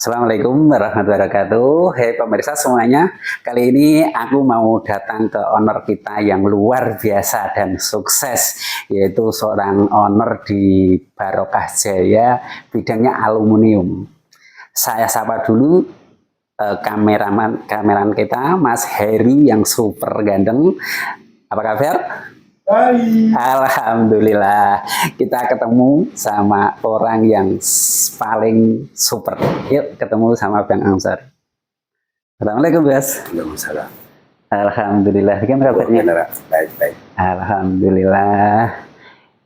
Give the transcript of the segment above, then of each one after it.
Assalamualaikum warahmatullahi wabarakatuh. Hei pemirsa semuanya, kali ini aku mau datang ke owner kita yang luar biasa dan sukses, yaitu seorang owner di Barokah Jaya, bidangnya aluminium. Saya sapa dulu kameraman kita, Mas Heri yang super ganteng. Apa kabar? Baik. Alhamdulillah, kita ketemu sama orang yang paling super. Yuk ketemu sama Bang Ansor. Assalamualaikum, Bos. Waalaikumsalam. Alhamdulillah, gimana kabarnya? Baik. Alhamdulillah.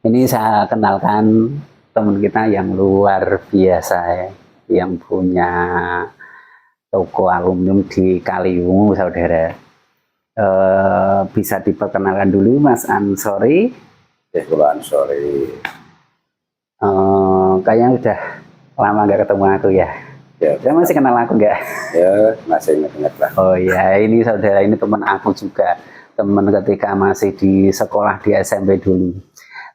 Ini saya kenalkan teman kita yang luar biasa ya, yang punya toko aluminium di Kaliwungu, saudara. Bisa diperkenalkan dulu Mas Ansori. Kalau Ansori. Kayaknya udah lama nggak ketemu aku ya. Saya masih kenal aku nggak? Ya, masih ingat lah. Oh ya, ini saudara, ini teman aku juga. Teman ketika masih di sekolah di SMP dulu.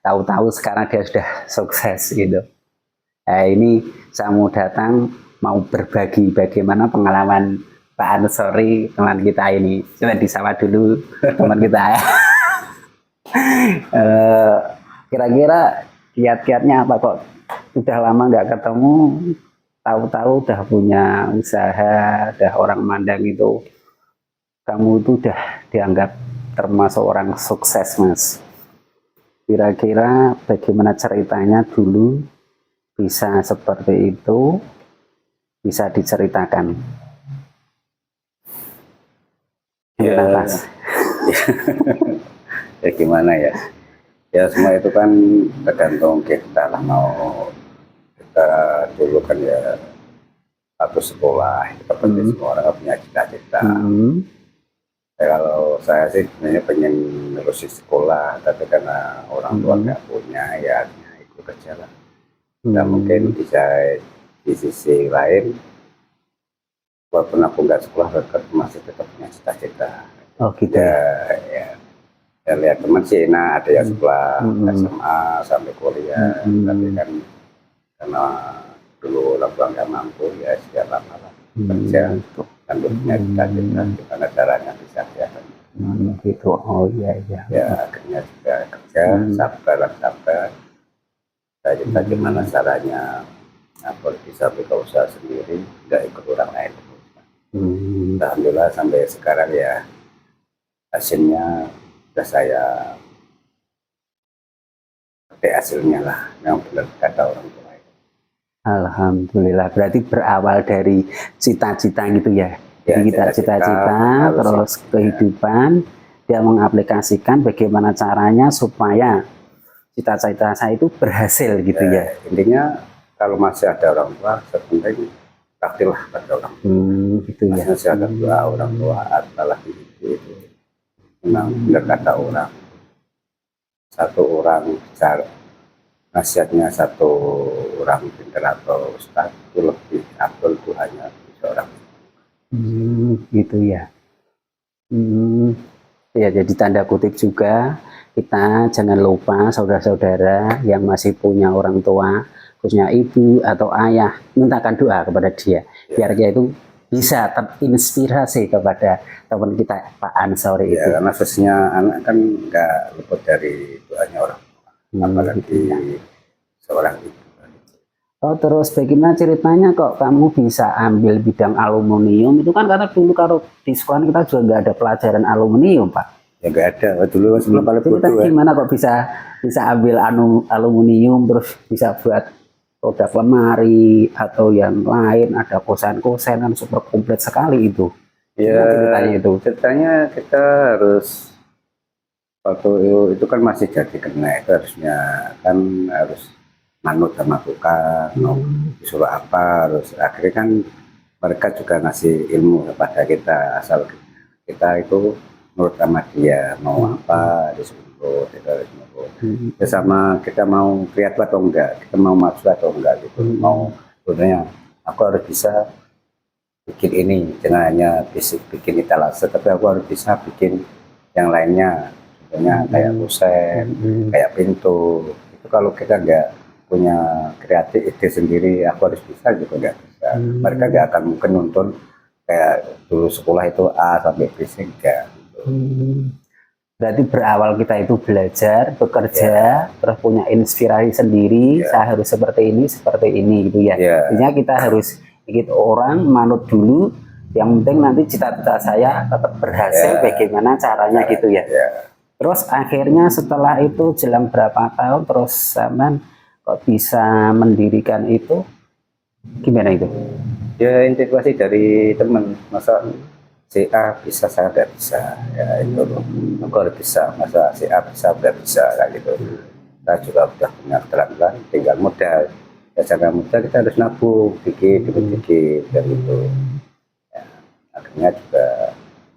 Tahu-tahu sekarang dia sudah sukses gitu. Nah, ini saya mau datang, mau berbagi bagaimana pengalaman Pak Ansori, teman kita ini. Coba disapa dulu teman kita ya. Kira-kira kiat-kiatnya apa kok? Udah lama nggak ketemu, tahu-tahu udah punya usaha, udah orang mandang itu. Kamu itu udah dianggap termasuk orang sukses, Mas. Kira-kira bagaimana ceritanya dulu bisa seperti itu, bisa diceritakan? Ya, ya gimana ya? Ya semua itu kan tergantung kita lah, mau kita dulu kan ya satu sekolah, kita pasti semua orang punya cita-cita. Ya, kalau saya sih sebenarnya pengen nerusin sekolah, tapi karena orang tua nggak punya, ya akhirnya ikut kerja lah. Dan mungkin bisa di sisi lain, walaupun aku nggak sekolah, masih tetap punya cita-cita. Oh gitu. Ya lihat teman sih, ada yang sekolah SMA sampai kuliah, tapi kan karena dulu orang tua nggak mampu, ya sejak lama lah kerja, kan punya cita-cita, gimana caranya bisa ya. Gitu. Oh iya. Ya akhirnya juga kerja, sabar, cita-cita gimana caranya aku bisa buka usaha sendiri, nggak ikut orang lain. Alhamdulillah sampai sekarang ya hasilnya sudah saya pakai hasilnya lah, yang benar kata orang tua. Alhamdulillah, berarti berawal dari cita-cita gitu ya. Jadi kita cita-cita terus kehidupan, dia mengaplikasikan bagaimana caranya supaya cita-cita saya itu berhasil gitu ya. Intinya kalau masih ada orang tua, sepenting takdirlah pada orang tua. Gitu ya. Masih ada dua orang tua, apalagi itu memang benar kata orang. Satu orang bicara, nasihatnya satu orang pintar atau ustaz itu lebih afdol itu hanya seorang. Gitu ya. Ya, jadi tanda kutip juga kita jangan lupa saudara-saudara yang masih punya orang tua, khususnya ibu atau ayah, mintakan doa kepada dia biar dia itu bisa terinspirasi kepada teman kita Pak Ansori itu. Karena khususnya anak kan nggak luput dari doanya orang tua, apalagi seorang ibu. Oh, terus bagaimana ceritanya kok kamu bisa ambil bidang aluminium? Itu kan karena dulu kalau di sekolah kita juga nggak ada pelajaran aluminium, Pak. Ya nggak ada, dulu sebelum paling bodoh. Gimana kok bisa ambil aluminium terus bisa buat produk lemari atau yang lain, ada kosan-kosan kan super komplit sekali itu. Ya ceritanya kita harus waktu itu kan masih jadi kena, itu harusnya kan harus manut sama tukang, disuruh apa, terus akhirnya kan mereka juga ngasih ilmu kepada kita, asal kita itu menurut sama dia mau apa disuruh, kita nurut. Ya sama kita mau kreatif atau enggak, kita mau maju atau enggak gitu, mau sebenarnya aku harus bisa bikin ini, jangan hanya bikin etalase, tapi aku harus bisa bikin yang lainnya, contohnya kayak kusen, kayak pintu. Itu kalau kita enggak punya kreatif ide sendiri, aku harus bisa juga nggak bisa. Mereka nggak akan mungkin nonton kayak dulu sekolah itu A sampai B enggak. Berarti berawal kita itu belajar, bekerja, terus punya inspirasi sendiri, saya harus seperti ini gitu ya. Artinya kita harus ikut orang, manut dulu, yang penting nanti cita-cita saya tetap berhasil, bagaimana caranya gitu ya. Terus akhirnya setelah itu jelang berapa tahun, terus Saman kok bisa mendirikan itu, gimana itu? Ya integrasi dari teman, masa si A bisa saya nggak bisa, ya itu loh. Aku harus bisa, masa si A bisa nggak bisa, kayak gitu. Kita juga udah punya keterampilan, tinggal modal. Ya cara modal kita harus nabung dikit dan itu. Ya, akhirnya juga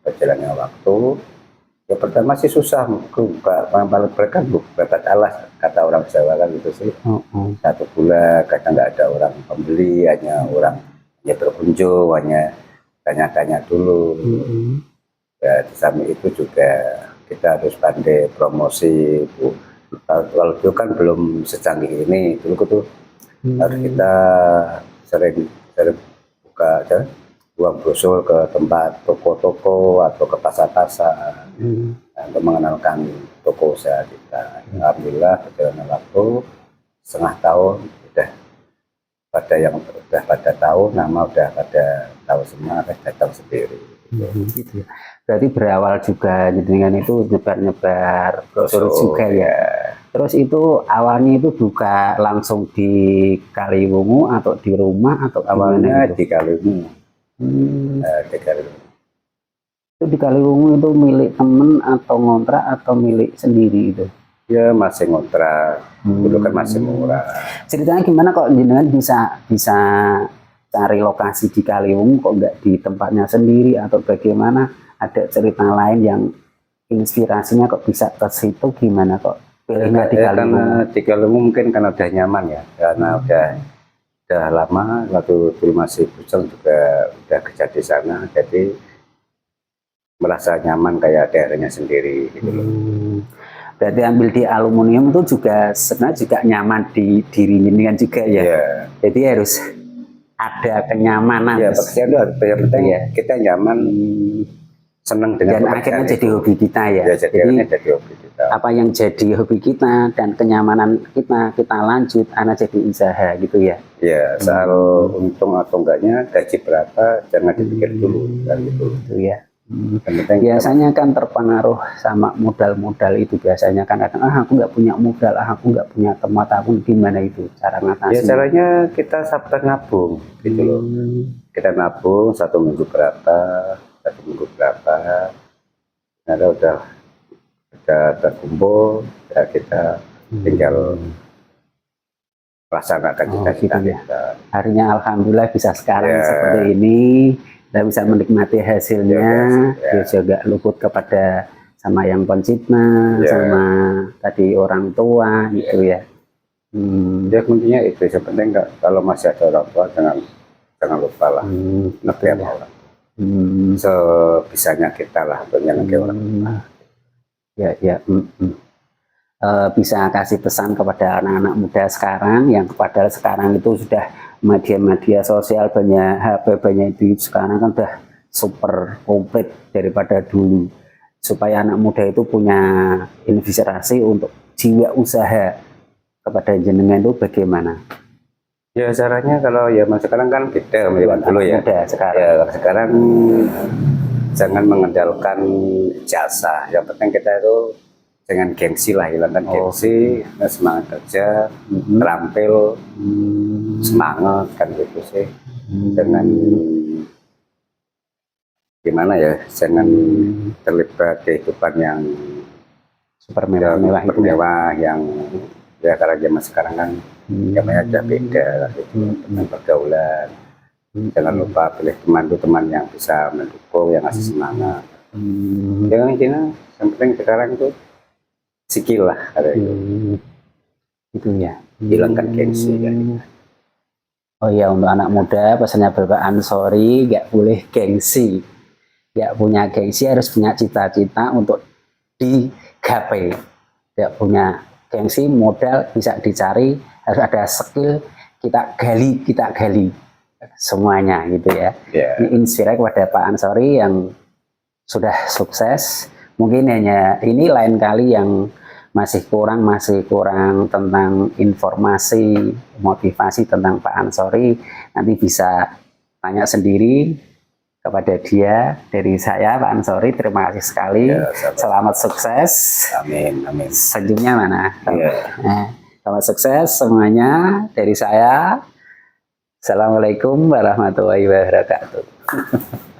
berjalannya waktu. Ya pertama sih susah, buka mereka berkat alas, kata orang Jawa kan gitu sih. 1 bulan kadang nggak ada orang pembeli, hanya orang ya berkunjung, hanya tanya-tanya dulu. Ya, di samping itu juga kita harus pandai promosi. Kalau itu kan belum secanggih ini, dulu tuh harus kita sering buka buang brosur ke tempat toko-toko atau ke pasar-pasar untuk mengenalkan toko usaha kita. Alhamdulillah berjalan waktu setengah tahun udah pada tahu, nama udah pada tahu semua, datang sendiri. Gitu ya. Berarti berawal juga dengan itu nyebar-nyebar brosur juga ya. Terus itu awalnya itu buka langsung di Kaliwungu atau di rumah atau awalnya di Kaliwungu. Di Kaliwungu. Itu di Kaliwungu itu milik temen atau ngontrak atau milik sendiri itu? Ya masih ngontrak, dulu kan masih murah. Ceritanya gimana kok jenengan bisa cari lokasi di Kaliwungu kok nggak di tempatnya sendiri atau bagaimana? Ada cerita lain yang inspirasinya kok bisa ke situ, gimana kok pilihnya di Kaliwungu? Karena di Kaliwungu mungkin karena udah nyaman ya, karena udah lama, waktu dulu masih bujang juga udah kerja di sana, jadi merasa nyaman kayak daerahnya sendiri gitu loh. Berarti ambil di aluminium itu juga sebenarnya juga nyaman di diri jenengan juga ya. Jadi harus ada kenyamanan. Ya, pekerjaan itu harus yang penting kita nyaman, senang dengan dan akhirnya jadi hobi kita ya. Jadi hobi kita. Apa yang jadi hobi kita dan kenyamanan kita lanjut, anak jadi usaha gitu ya. Ya, soal untung atau enggaknya, gaji berapa jangan dipikir dulu kan gitu. Itu ya. Biasanya kan terpengaruh sama modal-modal itu, biasanya kan kadang aku nggak punya modal, aku nggak punya tempat, aku gimana itu cara ngatasi? Ya caranya kita sabar nabung gitu loh. Kita nabung 1 minggu berapa, nah udah terkumpul ya kita tinggal laksanakan cita-cita kita. Harinya alhamdulillah bisa sekarang seperti ini. Kita bisa menikmati hasilnya, dia juga luput kepada sama yang pencipta, sama tadi orang tua gitu ya. Ya kuncinya itu, sepenting kalau masih ada orang tua jangan lupa lah, ngerti sama orang. Sebisanya kita lah untuk nyenengin orang tua. Bisa kasih pesan kepada anak-anak muda sekarang yang kepada sekarang itu sudah media sosial banyak, HP banyak, itu sekarang kan udah super komplit daripada dulu, supaya anak muda itu punya inspirasi untuk jiwa usaha kepada jenengan itu bagaimana? Ya caranya kalau zaman sekarang kan beda sama zaman dulu ya. Sekarang jangan mengandalkan jasa, yang penting kita itu dengan gengsi lah, hilangkan gengsi, semangat kerja, terampil, semangat kan gitu sih. Dengan gimana ya, jangan terlibat kehidupan yang super mewah yang ya karena zaman sekarang kan namanya udah beda lah gitu, tentang pergaulan. Jangan lupa pilih teman itu teman yang bisa mendukung, yang ngasih semangat. Jangan yang penting sekarang itu skill lah ada itu ya, hilangkan gengsi ya. Oh iya, untuk anak muda pesannya Bapak Ansori, nggak boleh gengsi, nggak punya gengsi, harus punya cita-cita untuk digapai. Nggak punya gengsi, modal bisa dicari, harus ada skill, kita gali semuanya gitu ya. Ya. Ini inspirasi kepada Pak Ansori yang sudah sukses. Mungkin hanya ini lain kali yang masih kurang tentang informasi, motivasi tentang Pak Ansori, nanti bisa tanya sendiri kepada dia. Dari saya Pak Ansori, terima kasih sekali. Ya, selamat sukses. Amin, amin. Senyumnya mana? Ya. Selamat sukses semuanya dari saya. Assalamualaikum warahmatullahi wabarakatuh.